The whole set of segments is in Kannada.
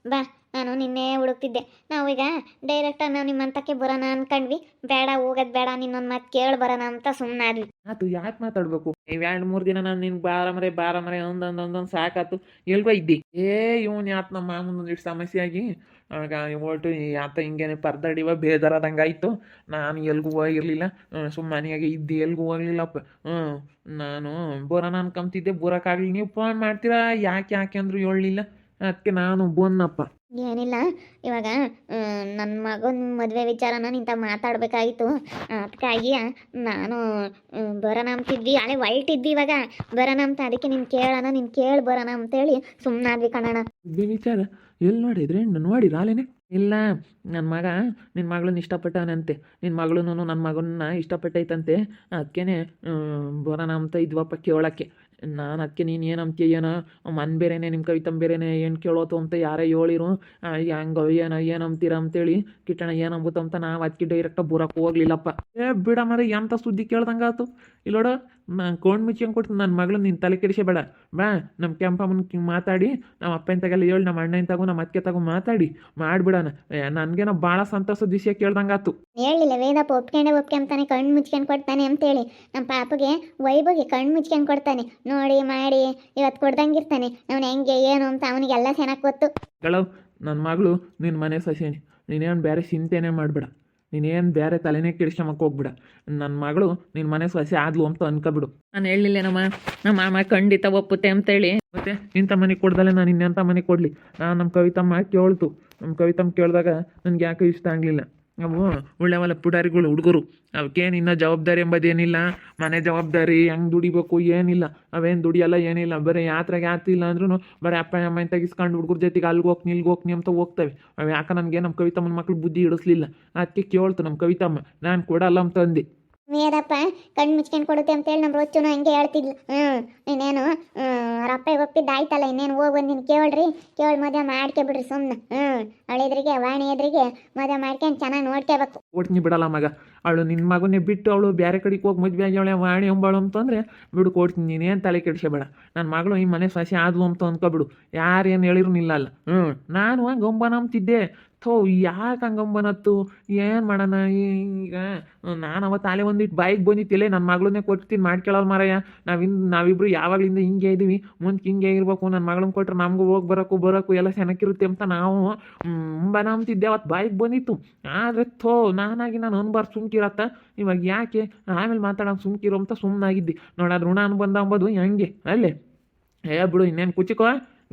ಬಾ. ನಾನು ನಿನ್ನೆ ಹುಡುಕ್ತಿದ್ದೆ. ನಾವೀಗ ಡೈರೆಕ್ಟಾಗಿ ನಾವು ನಿಮ್ಮ ಹಂತಕ್ಕೆ ಬರೋಣ ಅನ್ಕೊಂಡ್ವಿ. ಬೇಡ, ಹೋಗೋದು ಬೇಡ, ನಿನ್ನೊಂದು ಮಾತು ಕೇಳಿ ಬರೋಣ ಅಂತ ಸುಮ್ಮನಾದ್ವಿ. ಆತು ಯಾಕೆ ಮಾತಾಡ್ಬೇಕು? ಇವ್ 2-3 ದಿನ ನಾನು ನಿನ್ಗೆ ಬಾರ ಮರೆ ಒಂದೊಂದೊಂದೊಂದು ಸಾಕಾತು. ಎಲ್ವಾ ಇದ್ದಿ? ಇವನು ಯಾತ್ ನಮ್ಮ ಮಾಮೂಂದೊಂದಿಷ್ಟು ಸಮಸ್ಯೆ ಆಗಿ ಆಗ ಹೊರ್ಟು ಆತ ಹಿಂಗೇನೆ ಪರ್ದಾಡಿವ ಬೇಜಾರಾದಂಗಾಯ್ತು. ನಾನು ಎಲ್ಗೂ ಹೋಗಿರ್ಲಿಲ್ಲ, ಸುಮ್ಮನೆ ಮನೆಯಾಗೆ ಇದ್ದೆ, ಎಲ್ಗೂ ಹೋಗ್ಲಿಲ್ಲಪ್ಪ. ನಾನು ಬರೋಣ ಅನ್ಕೊಂತಿದ್ದೆ, ಬರೋಕ್ಕಾಗಲಿ. ನೀವು ಫೋನ್ ಮಾಡ್ತೀರಾ, ಯಾಕೆ ಅಂದ್ರು ಹೇಳಲಿಲ್ಲ. ಅದಕ್ಕೆ ನಾನು ಬಂದಪ್ಪ. ಏನಿಲ್ಲ, ಇವಾಗ ನನ್ನ ಮಗನ ಮದುವೆ ವಿಚಾರನ ನಿಂತ ಮಾತಾಡಬೇಕಾಗಿತ್ತು. ಅದಕ್ಕಾಗಿ ನಾನು ಬರೋಣ ಅಂತಿದ್ವಿ. ಹಳೆ ಹೊರಟಿದ್ವಿ ಇವಾಗ ಬರೋಣ ಅಂತ. ಅದಕ್ಕೆ ನೀನು ಕೇಳೋಣ, ನೀನು ಕೇಳಿ ಬರೋಣ ಅಂತೇಳಿ ಸುಮ್ಮನಾದ್ವಿ ಕಣಣ್ಣ. ವಿಚಾರ ಎಲ್ಲಿ ನೋಡಿದ್ರೆ ನೋಡಿರ ಅಲ್ಲೇನೆ? ಇಲ್ಲ, ನನ್ನ ಮಗ ನಿನ್ನ ಮಗಳನ್ನ ಇಷ್ಟಪಟ್ಟವನಂತೆ. ನಿನ್ನ ಮಗಳೂ ನನ್ನ ಮಗನ್ನ ಇಷ್ಟಪಟ್ಟೈತಂತೆ. ಅದಕ್ಕೇ ಬರೋಣ ಅಂತ ಇದ್ವಪ್ಪ ಕೇಳೋಕ್ಕೆ. ನಾನು ಅದಕ್ಕೆ ನೀನು ಏನಂತೀಯ ಏನೋ ಮನ್ ಬೇರೆನೇ, ನಿಮ್ಮ ಕವಿತಮ್ ಬೇರೆನೇ, ಏನು ಕೇಳೋತು ಅಂತ ಯಾರೇ ಹೇಳಿರು. ಹೆಂಗೋ ಏನಂತೀರ ಅಂತೇಳಿ ಕಿಟ್ಟಣ ಏನಂಬುತ್ತ ಅಂತ ನಾವು ಅದಕ್ಕೆ ಡೈರೆಕ್ಟಾಗಿ ಬರೋಕ್ಕೆ ಹೋಗ್ಲಿಲ್ಲಪ್ಪ. ಬಿಡ ಮರೆ, ಎಂಥ ಸುದ್ದಿ ಕೇಳ್ದಂಗಾತು. ಇಲ್ಲೋಡ, ನಾನು ಕೊಂಡು ಮುಚ್ಕೊಂಡು ಕೊಡ್ತೀನಿ ನನ್ನ ಮಗಳು. ನಿನ್ನ ತಲೆ ಕೆಡಿಸಬೇಡ. ಬಾ, ನಮ್ಮ ಕೆಂಪಮ್ಮನ ಮಾತಾಡಿ, ನಮ್ಮ ಅಪ್ಪನ ತಗೆಲ್ಲ ಹೇಳಿ, ನಮ್ಮ ಅಣ್ಣನ ತಗೋ, ನಮ್ಮ ಅತ್ತೆ ತಗೋ ಮಾತಾಡಿ ಮಾಡಿಬಿಡೋಣ. ನನಗೇನೋ ಭಾಳ ಸಂತೋಷದ ವಿಷಯ ಕೇಳ್ದಂಗಾತು. ಹೇಳಿಲ್ಲ ವೇದಪ್ಪ, ಒಪ್ಕೊಂತಾನೆ, ಕಣ್ಣು ಮುಚ್ಕೊಂಡು ಕೊಡ್ತಾನೆ ಅಂತೇಳಿ. ನಮ್ಮ ಪಾಪಗೆ ವೈಭವ್ಗೆ ಕಣ್ಣು ಮುಚ್ಕೊಂಡು ಕೊಡ್ತಾನೆ. ನೋಡಿ ಮಾಡಿ ಇವತ್ತು ಕೊಡ್ದಂಗಿರ್ತಾನೆ. ಅವನು ಹೆಂಗೆ ಏನು ಅಂತ ಅವನಿಗೆಲ್ಲ ಚೆನ್ನಾಗಿ ಗೊತ್ತು. ಗಳವ್, ನನ್ನ ಮಗಳು ನಿನ್ನ ಮನೆ ಸೊಸೆನಿ. ನೀನೇನು ಬೇರೆ ಚಿಂತೆನೇ ಮಾಡಬೇಡ. ನೀನೇನು ಬೇರೆ ತಲೆನೇ ಕೆಡಿಸ್ಕೊಂಬಕ್ಕೆ ಹೋಗ್ಬಿಡ. ನನ್ನ ಮಗಳು ನಿನ್ನ ಮನೆ ಸೊಸೆ ಆದ್ಲು ಅಂತ ಅನ್ಕೊಬಿಡು. ನಾನು ಹೇಳಲಿಲ್ಲ ನಮ್ಮ ಮಾಮ ಖಂಡಿತ ಒಪ್ಪುತ್ತೆ ಅಂತೇಳಿ. ಮತ್ತೆ ಇಂಥ ಮನೆಗೆ ಕೊಡ್ದಲ್ಲೇ ನಾನು ಇನ್ನೆಂಥ ಮನೆಗೆ ಕೊಡಲಿ? ನಾನು ನಮ್ಮ ಕವಿತಮ್ಮ ಕೇಳ್ತು. ನಮ್ಮ ಕವಿತಮ್ಮ ಕೇಳಿದಾಗ ನನಗೆ ಯಾಕೆ ಇಷ್ಟ ಆಗಲಿಲ್ಲ. ಅವು ಒಳ್ಳೆವಲ್ಲ ಪುಡಾರಿಗಳು ಹುಡುಗರು. ಅವಕ್ಕೇನು ಇನ್ನೂ ಜವಾಬ್ದಾರಿ ಎಂಬುದೇನಿಲ್ಲ. ಮನೆ ಜವಾಬ್ದಾರಿ ಹೆಂಗೆ ದುಡಿಬೇಕು ಏನಿಲ್ಲ. ಅವೇನು ದುಡಿಯಲ್ಲ ಏನಿಲ್ಲ. ಬರೀ ಯಾತ್ರೆಗೆ ಯಾತಿಲ್ಲ ಅಂದ್ರೂ ಬರೀ ಅಪ್ಪ ಅಮ್ಮ ತೆಗಿಸ್ಕೊಂಡು ಹುಡುಗರ ಜೊತೆಗೆ ಅಲ್ಗೆ ಹೋಗ್ನಿ ಇಲ್ಗೆ ಹೋಗ್ನಿ ಅಂತ ಹೋಗ್ತವೆ. ಅವು ಯಾಕೆ ನನಗೆ ನಮ್ಮ ಕವಿತಮ್ಮನ ಮಕ್ಳು ಬುದ್ಧಿ ಇಡಿಸ್ಲಿಲ್ಲ. ಅದಕ್ಕೆ ಕೇಳ್ತು ನಮ್ಮ ಕವಿತಮ್ಮ, ನಾನು ಕೊಡಲ್ಲ ಅಂತ ಅಂದೆ. ವೇದಪ್ಪ ಕಣ್ಣು ಮುಚ್ಕೊಂಡು ಕೊಡುತ್ತೆ ಅಂತೇಳಿ ನಮ್ಮ ರೊಚ್ಚುನು ಹಂಗೆ ಹೇಳ್ತಿದ್ಲು. ಇನ್ನೇನು ರಪ್ಪ ಒಪ್ಪಿದ್ದು ಆಯ್ತಲ್ಲ, ಇನ್ನೇನು ಹೋಗಿ ಬಂದು ನೀನು ಕೇಳ್ರಿ, ಕೇಳಿ ಮದುವೆ ಮಾಡ್ಕೊಬಿಡ್ರಿ ಸುಮ್ಮನೆ. ಅವಳೆದ್ರಿಗೆ ವಾಣಿ ಎದುರಿಗೆ ಮದುವೆ ಮಾಡ್ಕೊಂಡು ಚೆನ್ನಾಗಿ ನೋಡ್ಕೋಬೇಕು. ಕೊಡ್ತೀನಿ ಬಿಡಲ್ಲ ಮಗ. ಅವಳು ನಿನ್ನ ಮಗನೇ ಬಿಟ್ಟು ಅವಳು ಬೇರೆ ಕಡೆಗೆ ಹೋಗಿ ಮದುವೆ ಆಗ್ಯಾವಳೆ ವಾಣಿ ಅಂಬಾಳು ಅಂತಂದರೆ ಬಿಡು ಕೊಡ್ತೀನಿ. ನೀನೇನು ತಲೆ ಕೆಡಿಸಬೇಡ. ನನ್ನ ಮಗಳು ಈ ಮನೆ ಸೊಸೆ ಆದ್ಲು ಅಂತ ಅಂದ್ಕೊಬಿಡು. ಯಾರೇನು ಹೇಳಿರು ನಿಲ್ಲಲ್ಲ. ನಾನು ಹಂಗೆ ಒಂಬನ ಅಂತಿದ್ದೆ. ಥೋ, ಯಾಕೆ ಹಂಗಂಬನತ್ತು? ಏನು ಮಾಡೋಣ ಈಗ? ನಾನು ಅವತ್ತು ಅಲ್ಲೇ ಒಂದಿಟ್ಟು ಬಾಯಿಗೆ ಬಂದಿತ್ತಿಲ್ಲೇ ನನ್ನ ಮಗಳನ್ನೇ ಕೊಡ್ತೀನಿ ಮಾಡ್ಕೊಳ್ಳಲ್ಲ ಮಾರಾಯ. ನಾವಿಬ್ರು ಯಾವಾಗಲಿಂದ ಹಿಂಗೆ ಇದ್ದೀವಿ, ಮುಂದೆ ಹಿಂಗೆ ಇರಬೇಕು. ನನ್ನ ಮಗಳನ್ನ ಕೊಟ್ಟರೆ ನಮಗೂ ಹೋಗಿ ಬರೋಕ್ಕೂ ಎಲ್ಲ ಚೆನ್ನಾಗಿರುತ್ತೆ ಅಂತ ನಾವು ಮುಂಬನ ಅಂತಿದ್ದೆ. ಅವತ್ತು ಬಾಯಿಗೆ ಬಂದಿತ್ತು. ಆದರೆ ಥೋ, ನಾನು ಅನ್ಬಾರ್ದು ಸುಮ್ಕಿರತ್ತ. ಇವಾಗ ಯಾಕೆ ಆಮೇಲೆ ಮಾತಾಡೋಣ ಸುಮ್ಕಿರೋ ಅಂತ ಸುಮ್ಮನಾಗಿದ್ದೆ. ನೋಡೋದು ಋಣ ಅನ್ಬಂದ ಅಂಬೋದು ಹೆಂಗೆ ಅಲ್ಲೇ. ಬಿಡು, ಇನ್ನೇನು ಕುಚಿಕೋ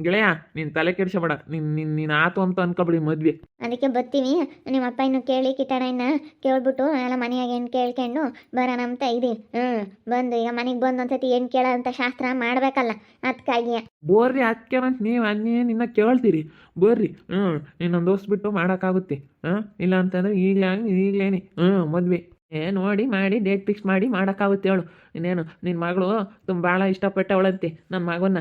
ಗೆಳೆಯ, ನೀನು ತಲೆ ಕೆಡಿಸಬೇಡ. ನೀನು ಆತು ಅಂತ ಅನ್ಕೊಬಿಡಿ ಮದ್ವೆ. ಅದಕ್ಕೆ ಬರ್ತೀವಿ. ನಿಮ್ಮ ಅಪ್ಪ ಇನ್ನು ಕೇಳಿ ಕಿಟ್ಟಣ್ಣ ಕೇಳ್ಬಿಟ್ಟು ಎಲ್ಲ ಮನೆಯಾಗ ಹೆಣ್ಣು ಕೇಳ್ಕೊಂಡು ಬರೋಣ ಅಂತ ಇದೀವಿ. ಬಂದು ಈಗ ಮನೆಗೆ ಬಂದು ಒಂದ್ಸತಿ ಹೆಣ್ಣು ಕೇಳೋ ಅಂತ ಶಾಸ್ತ್ರ ಮಾಡಬೇಕಲ್ಲ, ಅದಕ್ಕಾಗಿ. ಬೋರ್ರಿ ಅದಕ್ಕೆ ಅಂತ ನೀವು ನಿನ್ನ ಕೇಳ್ತೀರಿ. ಬರ್ರಿ, ಇನ್ನೊಂದು ದೋಸ್ತ್ ಬಿಟ್ಟು ಮಾಡೋಕ್ಕಾಗುತ್ತೆ. ಇಲ್ಲ ಅಂತಂದರೆ ಈಗಲೇನೆ ಮದ್ವೆ ನೋಡಿ ಮಾಡಿ ಡೇಟ್ ಫಿಕ್ಸ್ ಮಾಡಿ ಮಾಡೋಕ್ಕಾಗುತ್ತೆ. ಹೇಳು ಇನ್ನೇನು. ನಿನ್ನ ಮಗಳು ಭಾಳ ಇಷ್ಟಪಟ್ಟವಳಂತೆ ನನ್ನ ಮಗನ್ನ.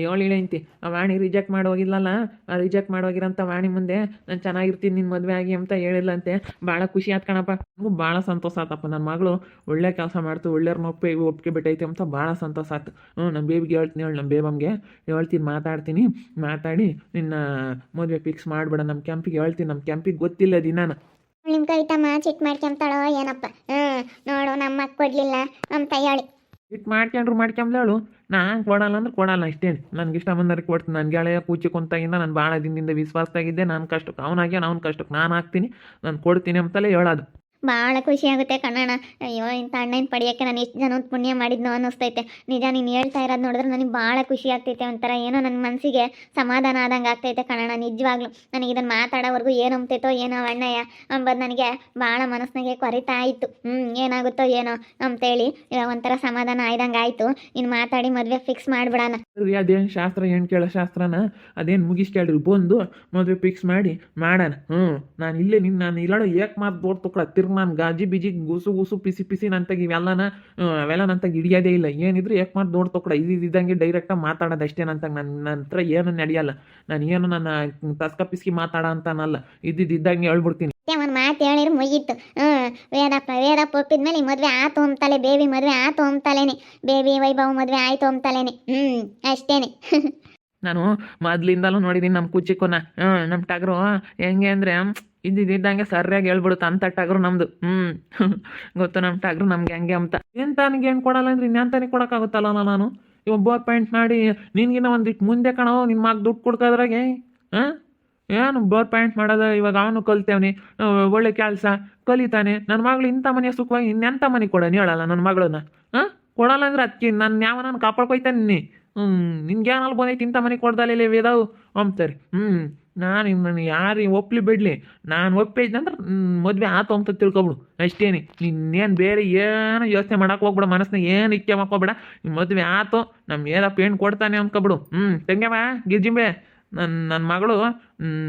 ಹೇಳಿಳಂತೆ ಆ ವಾಣಿ ರಿಜೆಕ್ಟ್ ಮಾಡೋಗಿಲ್ಲಲ್ಲ, ಆ ರಿಜೆಕ್ಟ್ ಮಾಡೋಗಿರೋಂಥ ವಾಣಿ ಮುಂದೆ ನಾನು ಚೆನ್ನಾಗಿರ್ತೀನಿ ನಿನ್ನ ಮದುವೆ ಆಗಿ ಅಂತ ಹೇಳಿಲ್ಲಂತೆ. ಭಾಳ ಖುಷಿ ಆಯ್ತು ಕಣಪ್ಪ. ನನಗೂ ಭಾಳ ಸಂತೋಷ ಆತಪ್ಪ. ನನ್ನ ಮಗಳು ಒಳ್ಳೆ ಕೆಲಸ ಮಾಡ್ತು, ಒಳ್ಳೆಯವ್ರನ್ನ ಒಪ್ಪಿಗೆ ಬಿಟ್ಟೈತೆ ಅಂತ ಭಾಳ ಸಂತೋಷ ಆಯ್ತು. ನಮ್ಮ ಬೇಬಿಗೆ ಹೇಳ್ತೀನಿ, ಹೇಳಿ ನಮ್ಮ ಬೇಬಮ್ಗೆ ಹೇಳ್ತೀನಿ, ಮಾತಾಡಿ ನಿನ್ನ ಮದುವೆ ಫಿಕ್ಸ್ ಮಾಡಿಬಿಡ. ನಮ್ಮ ಕ್ಯಾಂಪಿಗೆ ಹೇಳ್ತೀನಿ. ನಮ್ಮ ಕ್ಯಾಂಪಿಗೆ ಗೊತ್ತಿಲ್ಲ ದಿನಾನ. ನಿಮ್ಮ ಕವಿತಮ್ಮ ಚಿಟ್ ಮಾಡ್ಕೊಂತಾಳೋ ಏನಪ್ಪ. ನೋಡು, ನಮ್ಮ ಅಕ್ಕ ಕೊಡಲಿಲ್ಲ ಅಂತ ಹೇಳಿ ಇಟ್ಟು ಮಾಡ್ಕೊಂಬ್ಲೇಳು. ನಾನು ಕೊಡಲ್ಲ ಅಂದ್ರೆ ಕೊಡಲ್ಲ, ಇಷ್ಟೇನು. ನನಗೆ ಇಷ್ಟ ಬಂದವ್ರಿಗೆ ಕೊಡ್ತೀನಿ. ನನಗೆ ಹಳೆಯ ಕೂಚಿ ಕುಂತಾಗಿಂದ ನಾನು ಭಾಳ ದಿನದಿಂದ ವಿಶ್ವಾಸದಾಗಿದ್ದೆ. ನನ್ನ ಕಷ್ಟಕ್ಕೆ ಅವನಾಗ್ಯಾನ, ಅವ್ನ ಕಷ್ಟಕ್ಕೆ ನಾನು ಹಾಕ್ತೀನಿ, ನಾನು ಕೊಡ್ತೀನಿ ಅಂತಲೇ ಹೇಳೋದು. ಭಾಳ ಖುಷಿ ಆಗುತ್ತೆ ಕಣ್ಣಣ್ಣ. ಅಯ್ಯೋ, ಇಂಥ ಅಣ್ಣನ ಪಡೆಯೋಕ್ಕೆ ನಾನು ಎಷ್ಟು ಜನ ಪುಣ್ಯ ಮಾಡಿದ್ನೋ ಅನ್ನಿಸ್ತೈತೆ. ನಿಜ, ನೀನು ಹೇಳ್ತಾ ಇರೋದು ನೋಡಿದ್ರೆ ನನಗೆ ಭಾಳ ಖುಷಿ ಆಗ್ತೈತೆ. ಒಂಥರ ಏನೋ ನನ್ನ ಮನಸ್ಸಿಗೆ ಸಮಾಧಾನ ಆದಂಗೆ ಆಗ್ತೈತೆ ಕಣ್ಣಣ್ಣ. ನಿಜವಾಗ್ಲೂ ನನಗೆ ಇದನ್ನು ಮಾತಾಡೋವರೆಗೂ ಏನು ಅಂಬ್ತೈತೋ ಏನೋ ಅಣ್ಣಯ್ಯ ಅಂಬದು ನನಗೆ ಭಾಳ ಮನಸ್ಸಿನಾಗೆ ಕೊರಿತಾ ಇತ್ತು. ಏನಾಗುತ್ತೋ ಏನೋ ಅಂತೇಳಿ ಇವಾಗ ಒಂಥರ ಸಮಾಧಾನ ಆಯ್ದಂಗೆ ಆಯಿತು. ಇನ್ನು ಮಾತಾಡಿ ಮದುವೆ ಫಿಕ್ಸ್ ಮಾಡಿಬಿಡೋಣ. ಅದೇನು ಶಾಸ್ತ್ರ, ಹೆಣ್ಣು ಕೇಳೋ ಶಾಸ್ತ್ರನ ಅದೇನು ಮುಗಿಸ್ಕೇಳ್ರಿ, ಬಂದು ಮದುವೆ ಫಿಕ್ಸ್ ಮಾಡೋಣ. ನಾನು ಇಲ್ಲೇ ನಾನು ಇಲ್ಲೋ ಏಕ್ ಮಾತು ದೊಡ್ಡ ತಿರ್ಗ ನಾನು ಗಾಜಿ ಬೀಜಿ ಗುಸು ಪಿಸಿ ನಂತಾಗ ಇವೆಲ್ಲ ಅವೆಲ್ಲ ನಂತಾಗ ಹಿಡಿಯೋದೇ ಇಲ್ಲ. ಏನಿದ್ರು ಏಕ್ ಮಾತು ದೊಡ್ಡ ತೊಕೊಡ ಇದ್ದಂಗೆ ಡೈರೆಕ್ಟಾಗಿ ಮಾತಾಡೋದು ಅಷ್ಟೇ. ನಂತಾಗ ನನ್ನ ಹತ್ರ ಏನು ನಡೆಯಲ್ಲ. ನಾನು ಏನು ನನ್ನ ತಸ್ಕ ಪಿಸ್ಕಿ ಮಾತಾಡ ಅಂತಾನಲ್ಲ, ಇದ್ದಂಗೆ ಹೇಳ್ಬಿಡ್ತೀನಿ. ಒಂದು ಮಾತು ಹೇಳಿದ್ರೆ ಮುಗೀತು. ವೇದಪ್ಪ ಒಪ್ಪಿದ್ಮೇಲೆ ಈ ಮದುವೆ ಆತು ಅಂತಾಲೆ, ಬೇಬಿ ಮದುವೆ ಆತು ಅಂತಾಲೇನೆ, ಬೇಬಿ ವೈಭವ್ ಮದುವೆ ಆಯಿತು ಅಂತಾಲೇನೆ. ಅಷ್ಟೇನೆ. ನಾನು ಮೊದ್ಲಿಂದಲೂ ನೋಡಿದ್ದೀನಿ ನಮ್ಮ ಕುಚಿಕ್ಕುನ. ನಮ್ಮ ಟಗರು ಹೆಂಗೆ ಅಂದರೆ ಇದ್ದಿದ್ದಂಗೆ ಸರಿಯಾಗಿ ಹೇಳ್ಬಿಡುತ್ತೆ ಅಂಥ ಟಗರು ನಮ್ಮದು. ಗೊತ್ತು ನಮ್ಮ ಟಗರು ನಮ್ಗೆ ಹೆಂಗೆ ಅಂತ. ಏನು ತಾನಿಗೆ ಏನು ಕೊಡಲ್ಲ ಅಂದ್ರೆ ಇನ್ಯಾನ್ ತಾನಿಗೆ ಕೊಡೋಕ್ಕಾಗುತ್ತಲ್ಲ ನಾನು ಇವಾಗ ಬೋರ್ ಪಾಯಿಂಟ್ ಮಾಡಿ ನಿನಗಿನ್ನ ಒಂದಿಟ್ಟು ಮುಂದೆ ಕಣೋ ನಿನ್ನ ಮಗ ದುಡ್ಡು ಕೊಡ್ಕೋದ್ರಾಗೆ. ಹಾಂ ಏನು ಬೋರ್ ಪಾಯಿಂಟ್ ಮಾಡೋದು ಇವಾಗ ಅವನು ಕಲ್ತೇವನಿ, ಒಳ್ಳೆ ಕೆಲಸ ಕಲಿತಾನೆ. ನನ್ನ ಮಗಳು ಇಂಥ ಮನೆ ಸುಖವಾಗಿ ಇನ್ನೆಂಥ ಮನೆ ಕೊಡೋನು ಹೇಳಲ್ಲ ನನ್ನ ಮಗಳನ್ನ. ಹಾಂ ಕೊಡಲ್ಲ ಅಂದ್ರೆ ಅದಕ್ಕೆ ನನ್ನ ಯಾವ ನಾನು ಕಾಪಾಡ್ಕೊಯ್ತಾನೆ ನೀ. ನಿನ್ಗೆ ಏನಲ್ಲಿ ಬಂದೈತಿ ಇಂಥ ಮನೆ ಕೊಡ್ದಲ್ಲ ವೇದಾವು ಅಂತಾರೆ. ನಾನು ಯಾರು ಒಪ್ಪಲಿ ಬಿಡಲಿ, ನಾನು ಒಪ್ಪಿದ್ನಂದ್ರೆ ಮದುವೆ ಆತು ಅಂತ ತಿಳ್ಕೊಬಿಡು ಅಷ್ಟೇನಿ. ಇನ್ನೇನು ಬೇರೆ ಏನು ಯೋಚನೆ ಮಾಡಕ್ಕೆ ಹೋಗ್ಬಿಡ, ಮನಸ್ಸಿನಾಗ ಏನು ಇಚ್ಛೆ ಮಾಡ್ಕೊಬೇಡ. ಮದುವೆ ಆತು ನಮ್ಮ ಏನಪ್ಪ ಏನು ಕೊಡ್ತಾನೆ ಅಂದ್ಕೊಬಿಡು. ತಂಗ್ಯಮ್ಮ ಗಿರ್ಜಿಂಬೆ, ನನ್ನ ಮಗಳು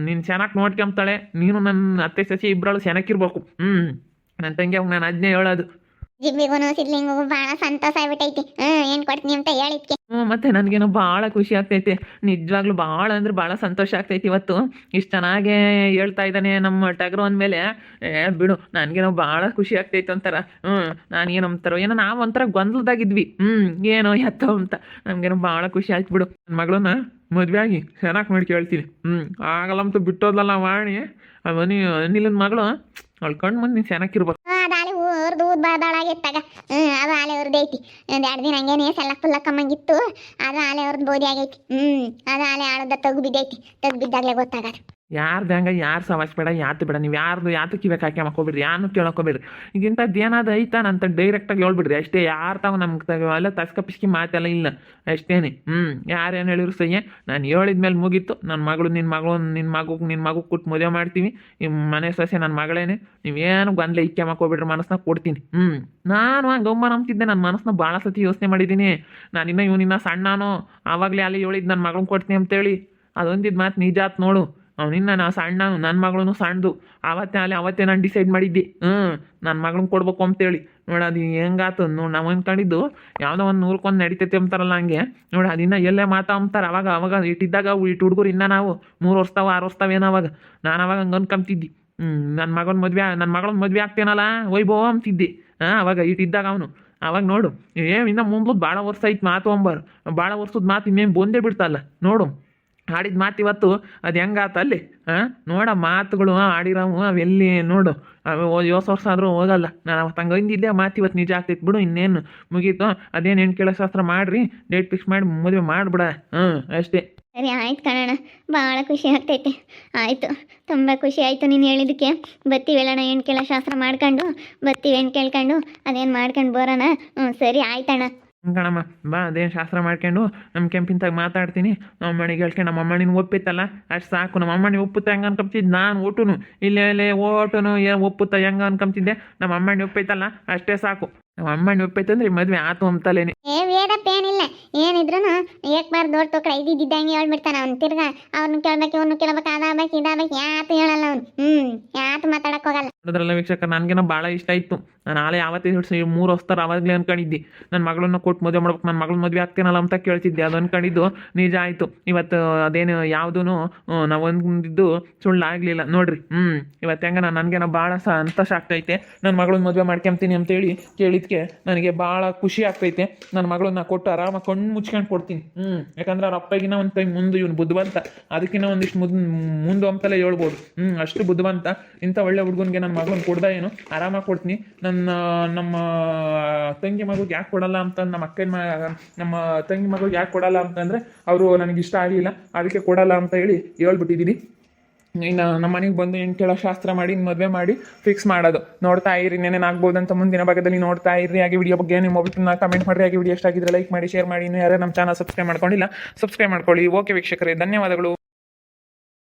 ನೀನು ಚೆನ್ನಾಗಿ ನೋಡ್ಕೊಂತಾಳೆ. ನೀನು ನನ್ನ ಅತ್ತೆ ಸಸಿ ಇಬ್ಬರಳು ಚೆನ್ನಾಗಿರ್ಬೇಕು. ನನ್ನ ತಂಗಿ ಅವಾಗ ನಾನು ಅಜ್ಞೆ ಹೇಳೋದು. ಜಿಬ್ಬಿಗೂ ಸಿದ್ಲಿಂಗೂ ಭಾಳ ಸಂತೋಷ ಆಗ್ಬಿಟ್ಟೈತಿ. ಏನು ಕೊಡ್ತೀನಿ ಅಂತ ಹೇಳಿದ್ಕೆ. ಮತ್ತು ನನಗೇನೋ ಭಾಳ ಖುಷಿ ಆಗ್ತೈತೆ, ನಿಜವಾಗ್ಲೂ ಭಾಳ ಅಂದ್ರೆ ಭಾಳ ಸಂತೋಷ ಆಗ್ತೈತಿ ಇವತ್ತು. ಇಷ್ಟು ಚೆನ್ನಾಗೇ ಹೇಳ್ತಾ ಇದ್ದಾನೆ ನಮ್ಮ ಟಗರು ಅಂದಮೇಲೆ ಬಿಡು ನನಗೇನೋ ಭಾಳ ಖುಷಿ ಆಗ್ತೈತೆ ಒಂಥರ. ನಾನು ಏನೋ ಅಂತಾರೋ ಏನೋ ನಾವು ಒಂಥರ ಗೊಂದಲದಾಗಿದ್ವಿ. ಏನೋ ಎತ್ತೋ ಅಂತ ನಮಗೇನೋ ಭಾಳ ಖುಷಿ ಆಯ್ತು ಬಿಡು. ನನ್ನ ಮಗಳನ್ನ ಮದುವೆ ಆಗಿ ಚೆನ್ನಾಗಿ ಮಾಡಿ ಕೇಳ್ತೀನಿ. ಆಗಲ್ಲಂತೂ ಬಿಟ್ಟೋದಲ್ಲ ವಾಣಿ ಅವನಿ ಅನಿಲನ ಮಗಳು. ಅವಳು ಕಣ್ಣು ಮುಂದೆ ನೀನು ಚೆನ್ನಾಗಿರ್ಬೇಕು. ಅದು ಆಲೆ ಊರ್ದು ಊದ್ ಬಾದಾಳಾಗಿತ್ತಾಗ. ಅದು ಆಲೆ ಊರ್ದೈತಿ. ಒಂದು 2 ದಿನ ಹಂಗೇನೆ ಸೆಲ್ಲಕ್ ಪುಲ್ಲಕ್ಕಮ್ಮಂಗಿತ್ತು. ಅದು ಆಲೆ ಊರ್ದು ಬೋದಿ ಆಗೈತಿ. ಅದು ಆಲೆ ಆಳದ ತಗು ಬಿದ್ದೈತಿ. ತಗು ಬಿದ್ದಾಗಲೇ ಗೊತ್ತಾಗದು. ಯಾರ್ದು ಹಂಗೆ ಯಾರು ಸವಾಸ್ ಬೇಡ, ಯಾತು ಬೇಡ. ನೀವು ಯಾರ್ದು ಯಾತಕ್ಕೆ ಇವಾಗ ಹಾಕಿ ಹಾಕೋಬಿಡ್ರಿ, ಯಾರು ಕೇಳೋಕೋಬೇಡ್ರಿ. ಈಗಿಂಥದ್ದು ಏನಾದ್ರು ಐತಾ ನಂತ ಡೈರೆಕ್ಟಾಗಿ ಹೇಳ್ಬಿಡ್ರಿ ಅಷ್ಟೇ. ಯಾರು ತಾವು ನಮ್ಗೆ ಎಲ್ಲ ತಸ್ಕ ಪಿಸ್ಕಿ ಮಾತೆಲ್ಲ ಇಲ್ಲ ಅಷ್ಟೇನೆ. ಯಾರೇನು ಹೇಳಿದ್ರು ಸಹ್ಯ ನಾನು ಹೇಳಿದ್ಮೇಲೆ ಮುಗೀತು. ನನ್ನ ಮಗಳು ನಿನ್ನ ಮಗು ಕೊಟ್ಟು ಮದುವೆ ಮಾಡ್ತೀವಿ. ಈ ಮನೆ ಸೊಸೆ ನನ್ನ ಮಗಳೇನೆ. ನೀವೇನು ಗೊಂದಲ ಇಕ್ಕೆ ಹಾಕೋಬಿಡ್ರಿ, ಮನಸ್ಸನ್ನ ಕೊಡ್ತೀನಿ. ನಾನು ಹಂಗೆ ಗಮ್ಮ ನಂಬ್ತಿದ್ದೆ. ನನ್ನ ಮನಸ್ಸನ್ನ ಭಾಳ ಸತಿ ಯೋಚನೆ ಮಾಡಿದ್ದೀನಿ. ನಾನಿನ್ನ ಇವನಿನ್ನ ಸಣ್ಣನೋ ಆವಾಗಲೇ ಅಲ್ಲಿ ಹೇಳಿದ್ದು ನನ್ನ ಮಗಳನ್ನ ಕೊಡ್ತೀನಿ ಅಂತೇಳಿ. ಅದೊಂದಿದ್ದು ಮಾತು ನಿಜ ಆತು ನೋಡು. ಅವನಿನ್ನ ನಾ ಸಣ್ಣ, ನನ್ನ ಮಗಳೂ ಸಣ್ಣದು. ಅವತ್ತೇ ನಾನು ಡಿಸೈಡ್ ಮಾಡಿದ್ದೆ ನನ್ನ ಮಗಳನ್ನ ಕೊಡ್ಬೇಕು ಅಂತೇಳಿ. ನೋಡಿ ಅದು ಹೆಂಗಾತು ನೋಡಿ. ನಾವು ಅಂದ್ಕೊಂಡಿದ್ದು ಯಾವುದೋ ಒಂದು ನೂರಕ್ಕೊಂದು ನಡಿತೈತೆ ಅಂತಾರಲ್ಲ ಹಂಗೆ ನೋಡಿ. ಅದಿನ್ನ ಎಲ್ಲೇ ಅಂತಾರೆ. ಅವಾಗ ಇಟ್ಟಿದ್ದಾಗ ಇಟ್ಟು ಹುಡುಗರು ಇನ್ನೂ ನಾವು 3 ವರ್ಷ 6 ವರ್ಷವೇನೋ ಅವಾಗ. ನಾನು ಅವಾಗ ಹಂಗೆ ಅನ್ಕೊಂತಿದ್ದಿ. ನನ್ನ ಮಗಳನ್ನ ಮದುವೆ ಆಗ್ತೇನಲ್ಲ ವೈಭವ ಅಂತಿದ್ದೆ. ಅವಾಗ ಇಟ್ಟಿದ್ದಾಗ ಅವನು ಅವಾಗ ನೋಡು ಇನ್ನು ಮುಂದೆ ಭಾಳ ವರ್ಷ ಐತೆ ಮಾತು ಅಂಬಾರು. ಭಾಳ ವರ್ಷದ ಮಾತು ಇನ್ನೇನು ಬಂದೇ ಬಿಡ್ತಲ್ಲ ನೋಡು. ಆಡಿದ ಮಾತು ಇವತ್ತು ಅದು ಹೆಂಗಾತ ಅಲ್ಲಿ. ನೋಡ ಮಾತುಗಳು ಆಡಿರವು ಅವೆಲ್ಲಿ ನೋಡು ಅವು 8 ವರ್ಷ ಆದರೂ ಹೋಗಲ್ಲ. ನಾನು ಅವತ್ತು ಹಂಗೆ ಅಂದಿದ್ದೆ. ಮಾತು ಇವತ್ತು ನಿಜ ಆಗ್ತೈತೆ ಬಿಡು. ಇನ್ನೇನು ಮುಗೀತು. ಅದೇನು ಹೆಣ್ಣು ಕೇಳೋ ಶಾಸ್ತ್ರ ಮಾಡಿರಿ, ಡೇಟ್ ಫಿಕ್ಸ್ ಮಾಡಿ ಮದುವೆ ಮಾಡಿಬಿಡ. ಅಷ್ಟೇ. ಸರಿ ಆಯ್ತು ಕಣಣ್ಣ, ಭಾಳ ಖುಷಿ ಆಗ್ತೈತೆ. ಆಯಿತು, ತುಂಬ ಖುಷಿ ಆಯಿತು ನೀನು ಹೇಳಿದ್ದಕ್ಕೆ. ಬತ್ತೀವಿ ಹೇಳೋಣ, ಹೆಣ್ಣು ಕೇಳೋ ಶಾಸ್ತ್ರ ಮಾಡ್ಕೊಂಡು ಬತ್ತೀವಿ. ಹೆಣ್ಣು ಕೇಳ್ಕೊಂಡು ಅದೇನು ಮಾಡ್ಕೊಂಡು ಬರೋಣ. ಸರಿ ಆಯ್ತಣ್ಣ. ಕಣಮ್ಮ ಬಾ, ಅದೇನು ಶಾಸ್ತ್ರ ಮಾಡ್ಕೊಂಡು ನಮ್ಮ ಕೆಂಪಿಂತಾಗ ಮಾತಾಡ್ತೀನಿ. ನಮ್ಮ ಅಮ್ಮನಿಗೆ ಹೇಳ್ಕೊಂಡು ನಮ್ಮ ಅಮ್ಮ ನೀನು ಒಪ್ಪಿತ್ತಲ್ಲ ಅಷ್ಟು ಸಾಕು. ನಮ್ಮ ಅಮ್ಮ ನೀವು ಒಪ್ಪುತ್ತಾ ಹೆಂಗೆ ಅನ್ಕೊಂತಿದ್ದೆ ನಾನು ಓಟುನು ಇಲ್ಲೇ ಓಟುನು ಏನು ಒಪ್ಪುತ್ತಾ ಹೆಂಗೆ ಅನ್ಕೊಂತಿದ್ದೆ. ನಮ್ಮ ಅಮ್ಮನ ಒಪ್ಪೈತಲ್ಲ ಅಷ್ಟೇ ಸಾಕು. ನಮ್ಮ ಅಮ್ಮನ ಒಪ್ಪೈತಂದ್ರೆ ಮದುವೆ ಆತು ಅಂತಲೇನೆ. ವೇದಪ್ಪ ಏನಿಲ್ಲ, ಏನಿದ್ರು ಏಕ್ಬಾರ್ ದೊಡ್ಡ ತೋಕಳ ಇದ್ದಿದ್ದಂಗೆ ಹೇಳ್ಬಿಡ್ತಾನೆ ಅವ್ನು. ತಿರ್ಗಾ ಅವ್ರನ್ನ ಕೇಳ್ಬೇಕು, ಇವ್ರನ್ನ ಕೇಳ್ಬೇಕು, ಅದಾಗಬೇಕು ಇದಾಗಬೇಕು ಯಾತು ಹೇಳಲ್ಲ ಅವ್ನು. ಯಾತು ಮಾತಾಡಕ್ಕೆ ಹೋಗಲ್ಲ. ನೋಡಿದ್ರಲ್ಲ ವೀಕ್ಷಕ, ನನಗೇನೋ ಭಾಳ ಇಷ್ಟ ಆಯಿತು. ನಾನು ನಾಳೆ ಯಾವತ್ತೇ 3 ವರ್ಷ ಆವಾಗಲೇ ಅನ್ಕೊಂಡಿದ್ದೆ ನನ್ನ ಮಗಳನ್ನ ಕೊಟ್ಟು ಮದುವೆ ಮಾಡ್ಬೇಕು, ನನ್ನ ಮಗಳನ್ನ ಮದುವೆ ಆಗ್ತೇನಲ್ಲ ಅಂತ ಕೇಳ್ತಿದ್ದೆ. ಅದು ಅನ್ಕೊಂಡಿದ್ದು ನಿಜ ಆಯಿತು ಇವತ್ತು. ಅದೇನು ಯಾವುದೂ ನಾವು ಅಂದಿದ್ದು ಸುಳ್ಳಾಗಲಿಲ್ಲ ನೋಡ್ರಿ. ಇವತ್ತು ಹೆಂಗೆ ನನಗೇನೋ ಭಾಳ ಸಂತೋಷ ಆಗ್ತೈತೆ. ನನ್ನ ಮಗಳನ್ನ ಮದುವೆ ಮಾಡ್ಕೊಂತೀನಿ ಅಂತೇಳಿ ಕೇಳಿದ್ಕೆ ನನಗೆ ಭಾಳ ಖುಷಿ ಆಗ್ತೈತೆ. ನನ್ನ ಮಗಳನ್ನ ಕೊಟ್ಟು ಆರಾಮಾಗಿ ಕಣ್ಣು ಮುಚ್ಕೊಂಡು ಕೊಡ್ತೀನಿ. ಯಾಕಂದ್ರೆ ಅವ್ರ ಅಪ್ಪಗಿನ ಒಂದು ಕೈ ಮುಂದೆ ಇವನು ಬುದ್ಧಿವಂತ, ಅದಕ್ಕಿಂತ ಒಂದಿಷ್ಟು ಮುಂದೆ ಅಂತಲೇ ಹೇಳ್ಬೋದು. ಅಷ್ಟು ಬುದ್ಧಿವಂತ. ಇಂಥ ಒಳ್ಳೆ ಹುಡುಗನಿಗೆ ನನ್ನ ಮಗಳನ್ನ ಕೊಡ್ದ ಏನು ಆರಾಮಾಗಿ ಕೊಡ್ತೀನಿ. ನಮ್ಮ ತಂಗಿ ಮಗುಗೆ ಯಾಕೆ ಕೊಡಲ್ಲ ಅಂತ, ನಮ್ಮ ತಂಗಿ ಮಗುಗೆ ಯಾಕೆ ಕೊಡಲ್ಲ ಅಂತಂದರೆ ಅವರು ನನಗೆ ಇಷ್ಟ ಆಗಲಿಲ್ಲ, ಅದಕ್ಕೆ ಕೊಡಲ್ಲ ಅಂತ ಹೇಳಿ ಹೇಳ್ಬಿಟ್ಟಿದ್ದೀನಿ. ಇನ್ನು ನಮ್ಮ ಮನೆಗೆ ಬಂದು ಹೆಣ್ಣು ಕೇಳೋ ಶಾಸ್ತ್ರ ಮಾಡಿ ಮದುವೆ ಮಾಡಿ ಫಿಕ್ಸ್ ಮಾಡೋದು. ನೋಡ್ತಾ ಇರಿ, ಏನೇನು ಆಗ್ಬೋದು ಅಂತ ಮುಂದಿನ ಭಾಗದಲ್ಲಿ ನೋಡ್ತಾ ಇರಿ. ಹಾಗೆ ವಿಡಿಯೋ ಬಗ್ಗೆ ನಿಮ್ಮ ಒಬ್ಬರನ್ನ ಕಮೆಂಟ್ ಮಾಡಿರಿ. ಹಾಗೆ ವಿಡಿಯೋ ಎಷ್ಟಾಗಿದ್ರೆ ಲೈಕ್ ಮಾಡಿ, ಶೇರ್ ಮಾಡಿ. ಇನ್ನೂ ಯಾರು ನಮ್ಮ ಚಾನಲ್ ಸಬ್ಸ್ಕ್ರೈಬ್ ಮಾಡ್ಕೊಂಡಿಲ್ಲ ಸಬ್ಸ್ಕ್ರೈಬ್ ಮಾಡ್ಕೊಳ್ಳಿ. ಓಕೆ ವೀಕ್ಷಕರೇ, ಧನ್ಯವಾದಗಳು.